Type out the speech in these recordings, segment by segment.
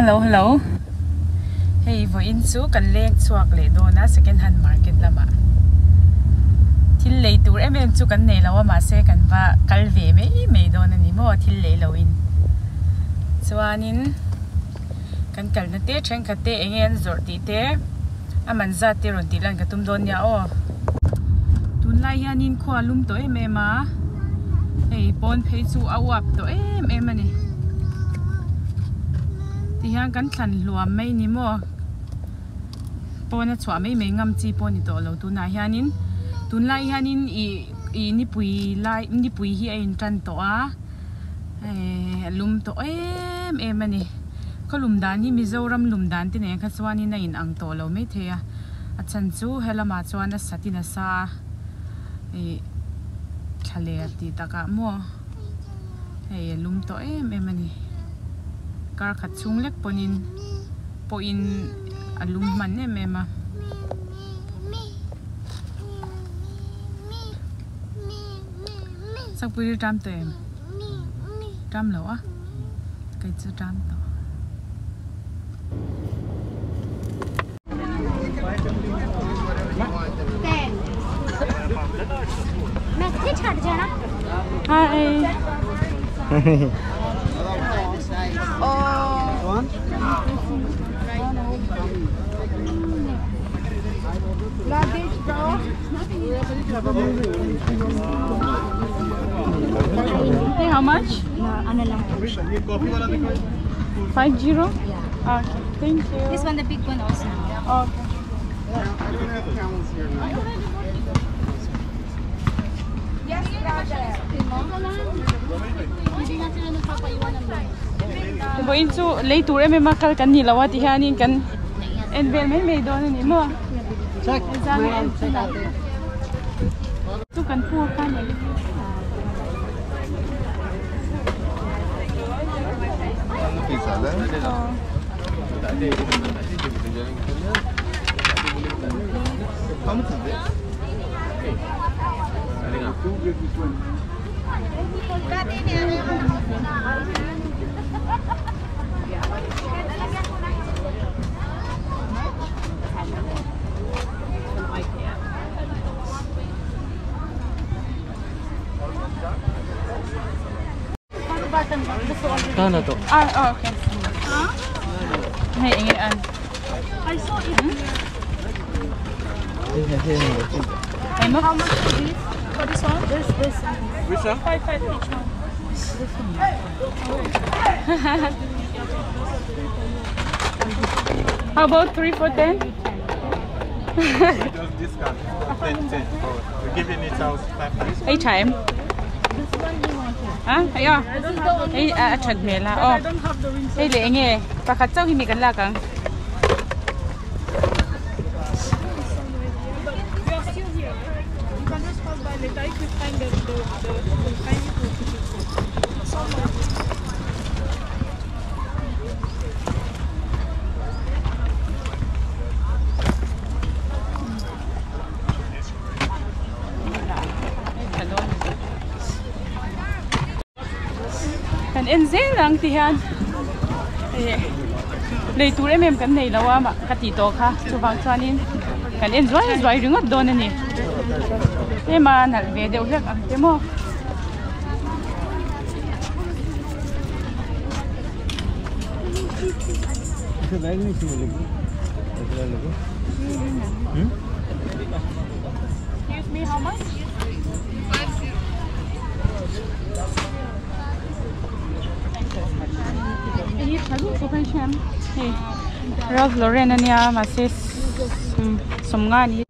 Hello. Hey, vo in chu kan lek chuak le do na second hand market lama. Thil lei tur em chu kan nei lawa ma se kan va kal ve me do na ni mo thil lei lo in. Chuanin kan kal na te thren kha te engen zor ti te aman za te ron ti lan ka tum don ya o. Tun lai hianin khwa lum to em ma. Hey, pon phei chu awap to em ani. Ti hian kan thlan luam mai ni mo. Pona chwa mai ngam chi poni to lo tu na hianin tun lai hianin i ni pui hi in tran to a lum to em ani ko lum dan hi Mizoram lum dan ti ne kha swani na in ang to lo mai the a achan chu helama chuan a satina sa thale ti taka mo lum to em ani kar khat chung lek ponin po in alum man ne mema Sangpuii tram to em tram lo a kai chu tram to message छट जाना hi luggage bro hey, how much? ano lang 50? Yeah. Okay, thank you. This one the big one also Okay. yes brother hindi nga sila nagpapaiwan ng bag Diba inso late tour may makal kan ni lawa ti hanin kan envel may do ni mo. Check. Tu kan pu kan ni. Pizza lah. How much is this? Ano to? Okay. Hey, ingin I saw it How much for this for this one this Which one? 5 each one How about 3 for 10? Just discount. 10. We're giving it out 5. Hey, time. this one you want Ayo. this is the only Hey, chad mela. I don't have the rings Hey, lenge. Pakatsaw himi kan lakang. we are still here you can just pass by later if you find the find it somewhere Kan enzel lang tihan. Lei tur em kan nei lawa ma kati to kha chuwang chuanin kan enjoy ringot don ani. Ema nal ve deuh lek ang temo. excuse me how much Hey, Ralph Lauren ania masis somnga ni.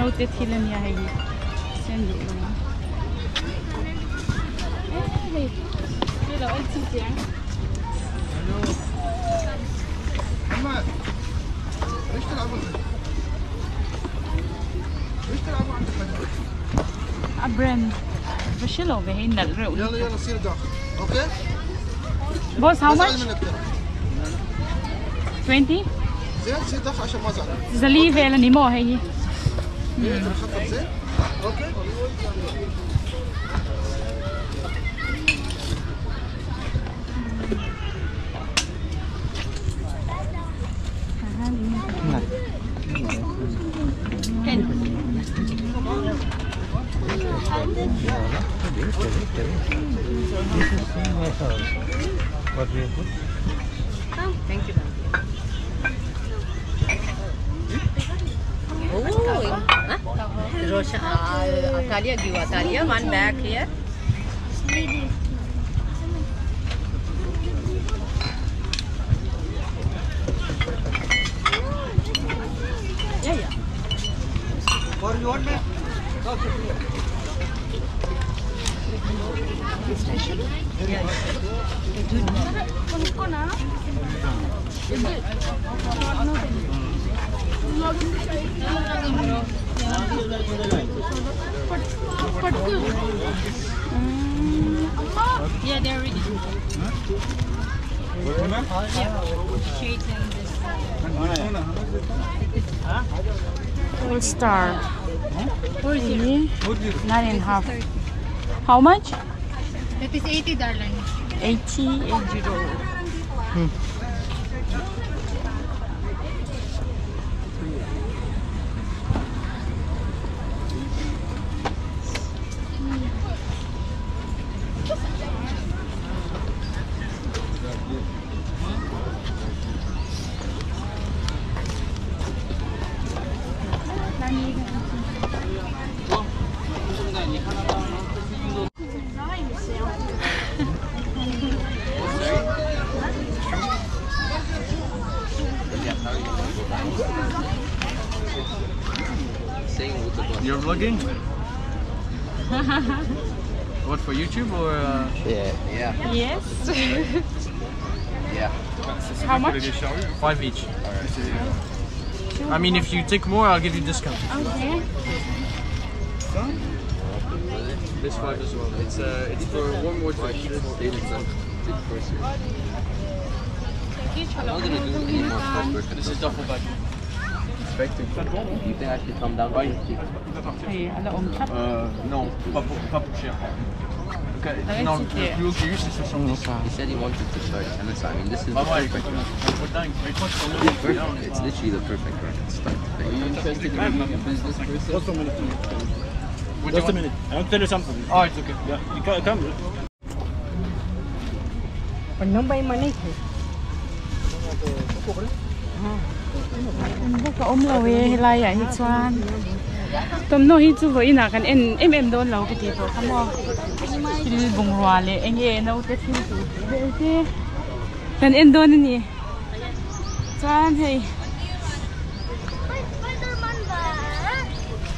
nấu tết thì lên nhà hay gì xem đủ rồi đây là anh chị tiếng brand بشيله بهين الرؤية يلا يلا سير داخل اوكي boss how much 20 زين سير داخل عشان ما زعل زليفة ولا نيمو هي خطط زين اوكي Thank you. Rosha, Talia, give Talia one bag here. Yeah. What do you want, man? Yeah, they're ready. Full star 9.5 how much That is 80, darling. 80 You're vlogging? What, for YouTube or? Yeah. yes Yeah. how much 5 each. I mean, if you take more, I'll give you discount. okay This 5 as well. It's for one more trip. I'm not gonna do any more coursework. This is duffel bag. Expecting. Do you think I should come down by you? hey lawm chap Non, pas pour cher. Okay. Non, le plus haut qu'il y a eu, c'est 70. He said he wanted to start tennis. I mean, this is the Ah ouais, perfect run. écoute, It's literally the perfect run. It's start. Are you interested in being a business person? Just a minute. Just a minute. I want to tell you something. Oh, it's okay. Yeah, you come. Nông bay mà này.ก็อมเราเว้ยลายใหญ่ฮิจวนต้มโนฮิจูไว้น่ะกันเอ็มโดนเราไปตีตัวขโมยกินบุงรัวเลยเอ็งเอ็นเอาแต่ทิ้งตัวเดี๋ยวสิกันเอ็นโดนนี่จวนเฮ้ย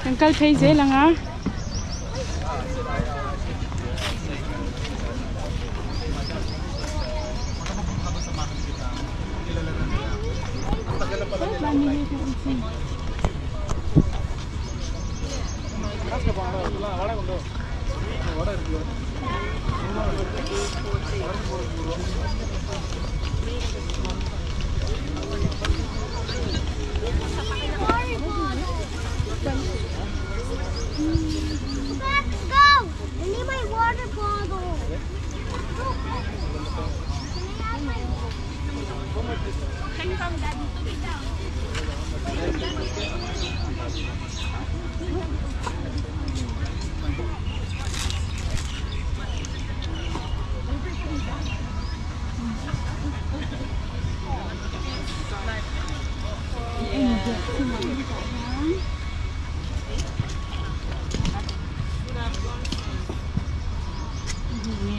กันกัลเพย์เจลังอ่ะนี่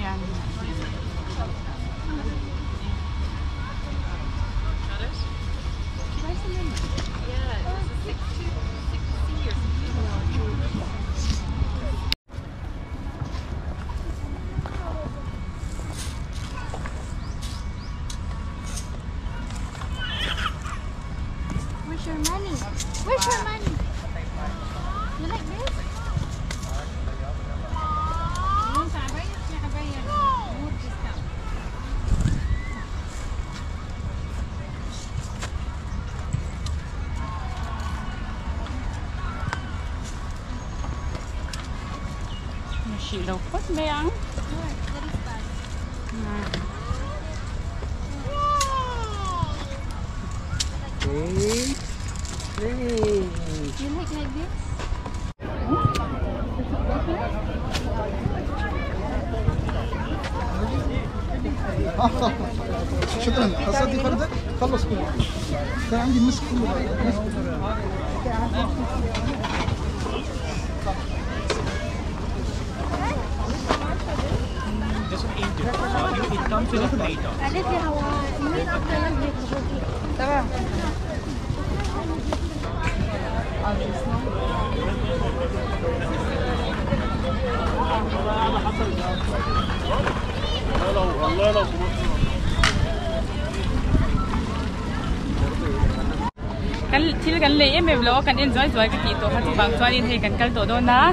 đâu phốt mấy ăn. You like this? شكرا قصدي فردك خلص كله كان عندي مسك كله تمام. Til kan lei em lo kan enjoy cái ki to ha bang chuan in hei kan kal to do na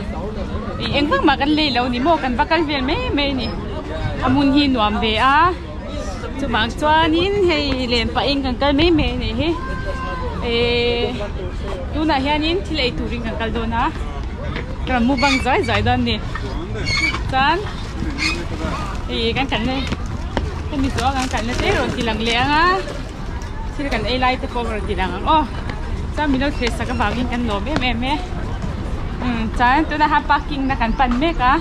i engwang ma kan lei lo ni mo kan bakal vel me ni amun hi nuam ve a chu bang chuan in hei len pa eng kan kal me ni he tu na hian in thil ei turing kan kal do na kan mu bang zai don ni chan kan kan nei kan mi zo kan le te ro tilang le anga thil kan ei lai te ko ro tilang ang oh sao mình đâu thể sao các bạn căn lỗ bé mẹ trái tôi đã have parking là căn phần mẹ cả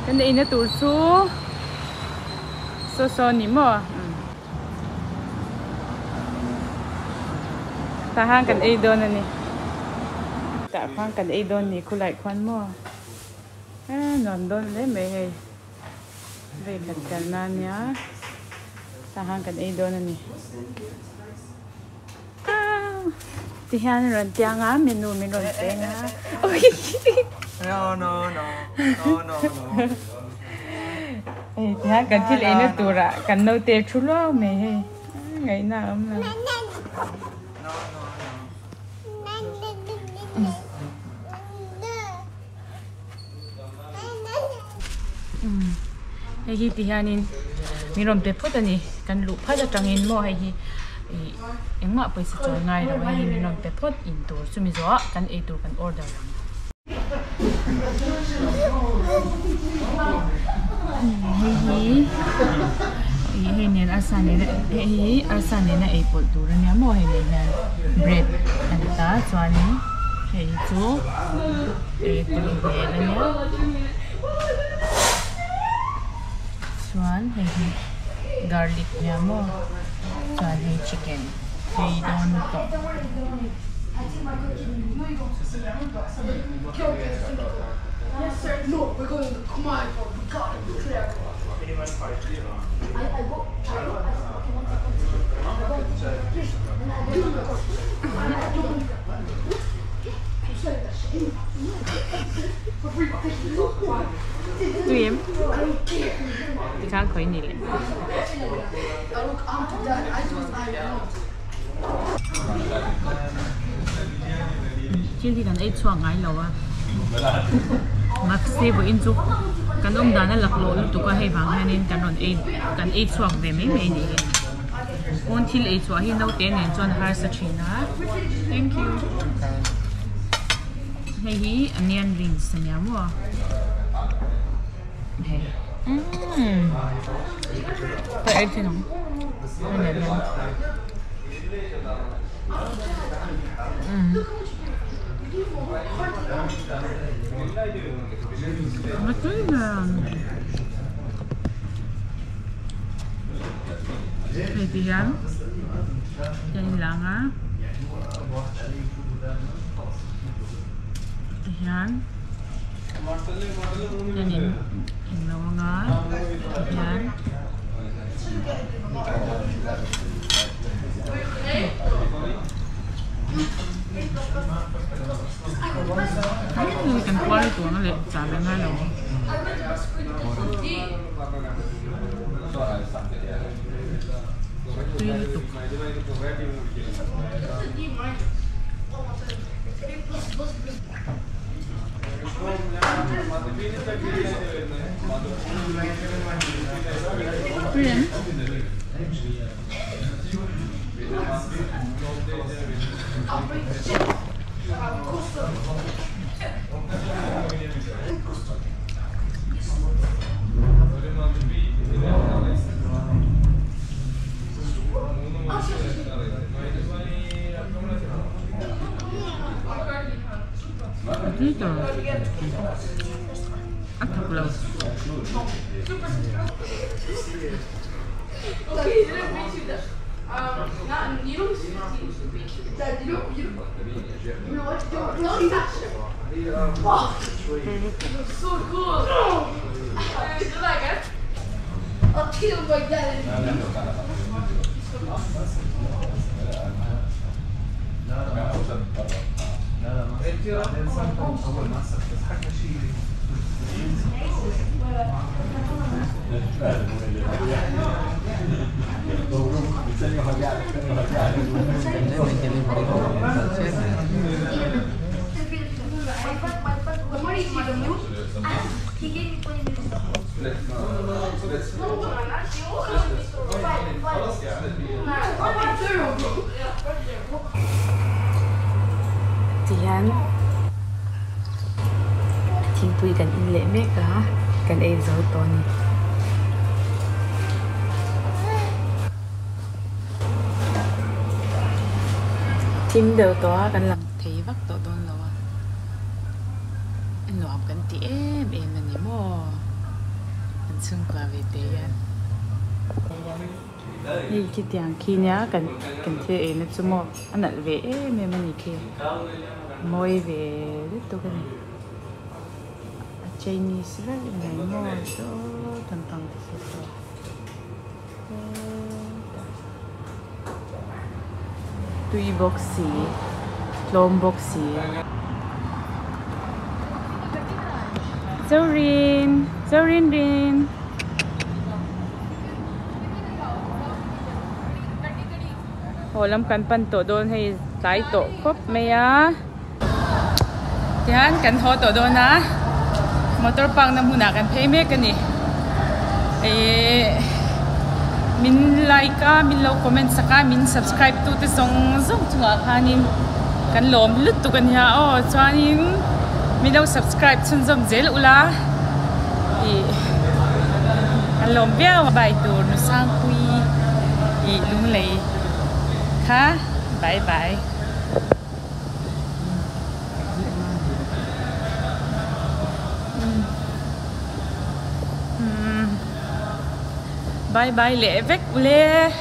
cái này nó tủ số nỉ mò ta hang cần ai đôn này ta khoan cần ai đôn này cô lại khoan mua nón đôn lấy mấy ngày về cần cần nan nhá ta hang cần ai đôn này thì hàng rồi tiếng á menu tiếng á ôi no thì hàng cần thì lấy nó tủ ra cần nấu tê chú lo mày ngày nào mà hay hi thì hanin mi rom te phot ani kan lu pha ja tangin mo hay hi engma paisa choi ngai ro hay mi rom te phot in tur sumi zo kan e tur kan order hi nen asane na apple tur ania mo hay nen bread an ta chwani hay chu e tur ve ania chuan hei garlic nia mo chuan hei chicken hei don to Yes sir, no, we're going to Kumai for tụi em thì khá khởi nhỉ trên thì cần ấy choàng ngái lẩu à mà xe với in chụp cần ông đàn nó lật lộ tụi qua hay vàng hay nên cần ấy choàng về mấy mấy nhỉ con thì ấy choàng hi nấu tiền nên chọn Hairstyle na thank you hay hi onion rings nha mua hey tại thế nào này này nó cứ là cái gì á cái lăng á yan yan yung lawang yan ini kan kuali tu ang le sabi nga lo lutuk Dito. At tapos. Okay, didn't reach you that. Not you don't Dad, you know what? Don't touch it. Oh, so cool. You like it? I'll kill my dad. He gave me 20 minutes. Tiyan. Chhuah kan in lệ mẹ cả. Kan ai dấu to nè. Tim đều to kan làm thấy vắt to đôn lo. Anh lawm kan ti em anh mo. Anh xung qua về thế yan. Ni cái tiếng khi nhá kan thế em nó mo anh lại về em anh kia. Moi về rất to cái này. Chinese right ngei mo so tantang so. Tui boxy, lawm boxy. Zorin rin. Holam kan pan to don hay tai to khop maya. Tihan kan ho to don na. Motor pang na muna kan pay me kan ni. Min like ka, min lo comment sa ka, min subscribe to te song chhuah khanin kan lawm lutuk kan ya o chuanin min lo subscribe chun zom zel ula. Kan lawm bia bai tu Nu Sangpuii Lunglei. Ha, bye bye. Bye bye lệ vách lệ.